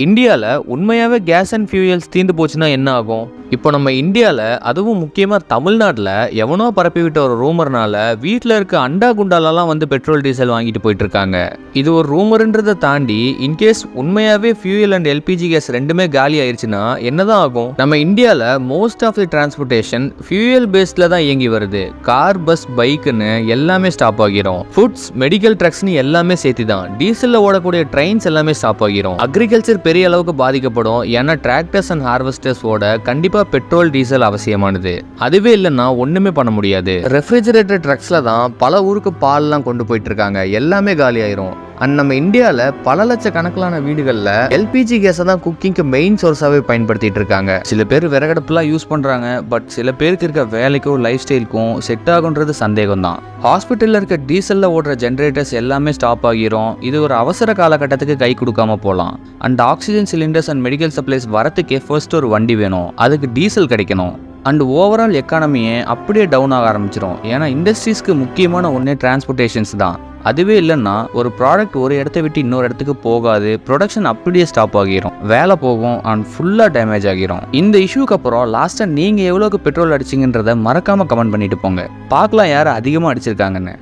இந்தியாவில் உண்மையாகவே case and fuels தீர்ந்து போச்சுன்னா என்ன ஆகும்? இப்போ நம்ம இந்தியாவில், அதுவும் முக்கியமாக தமிழ்நாட்டில் எவனோ பரப்பி விட்ட ஒரு ரூமர்னால வீட்டில் இருக்க அண்டா குண்டாலெல்லாம் வந்து பெட்ரோல் டீசல் வாங்கிட்டு போயிட்டு இருக்காங்க. இது ஒரு ரூமர்ன்றதை தாண்டி இன்கேஸ் உண்மையாகவே ஃபியூயல் அண்ட் எல்பிஜி கேஸ் ரெண்டுமே காலி ஆயிடுச்சுன்னா என்னதான் ஆகும்? நம்ம இந்தியாவில் most of the transportation fuel பேஸ்டில் தான் இயங்கி வருது. கார், பஸ், பைக்குன்னு எல்லாமே ஸ்டாப் ஆகிரும். ஃபுட்ஸ், மெடிக்கல் ட்ரக்ஸ்னு எல்லாமே சேர்த்து தான். டீசலில் ஓடக்கூடிய ட்ரெயின்ஸ் எல்லாமே ஸ்டாப் ஆகிரும். அக்ரிகல்ச்சர் பெரிய அளவுக்கு பாதிக்கப்படும். ஏன்னா டிராக்டர்ஸ் அண்ட் ஹார்வெஸ்டர்ஸ் ஓட கண்டிப்பா பெட்ரோல் டீசல் அவசியமானது. அதுவே இல்லைன்னா ஒண்ணுமே பண்ண முடியாது. ரெஃப்ரிஜரேட்டர் ட்ரக்ஸ்ல தான் பல ஊருக்கு பால்லாம் கொண்டு போயிட்டு இருக்காங்க. எல்லாமே காலி ஆயிரும். அண்ட் நம்ம இந்தியாவில் பல லட்சக்கணக்கிலான வீடுகளில் எல்பிஜி கேஸை தான் குக்கிங்க்கு மெயின் சோர்ஸாகவே பயன்படுத்திட்டு இருக்காங்க. சில பேர் விறகடுப்புலாம் யூஸ் பண்ணுறாங்க. பட் சில பேருக்கு இருக்க வேலைக்கும் லைஃப் ஸ்டைலுக்கும் செட் ஆகுன்றது சந்தேகம் தான். ஹாஸ்பிட்டலில் இருக்க டீசலில் ஓடுற ஜென்ரேட்டர்ஸ் எல்லாமே ஸ்டாப் ஆகிரும். இது ஒரு அவசர காலகட்டத்துக்கு கை கொடுக்காம போகலாம். And oxygen cylinders and medical supplies வரத்துக்கே ஃபர்ஸ்ட் ஒரு வண்டி வேணும். அதுக்கு டீசல் கிடைக்கணும். அண்ட் ஓவரால் எக்கானமியே அப்படியே டவுன் ஆக ஆரம்பிச்சிடும். ஏன்னா இண்டஸ்ட்ரீஸ்க்கு முக்கியமான ஒன்றே டிரான்ஸ்போர்ட்டேஷன்ஸ் தான். அதுவே இல்லைன்னா ஒரு ப்ராடக்ட் ஒரு இடத்த விட்டு இன்னொரு இடத்துக்கு போகாது. ப்ரொடக்ஷன் அப்படியே ஸ்டாப் ஆகிரும். வேலை போகும் அண்ட் ஃபுல்லாக டேமேஜ் ஆகிரும். இந்த இஷ்யூக்கு அப்புறம் லாஸ்ட்டாக நீங்கள் எவ்வளோக்கு பெட்ரோல் அடிச்சிங்கன்றதை மறக்காமல் கமெண்ட் பண்ணிட்டு போங்க. பார்க்கலாம் யார் அதிகமாக அடிச்சிருக்காங்கன்னு.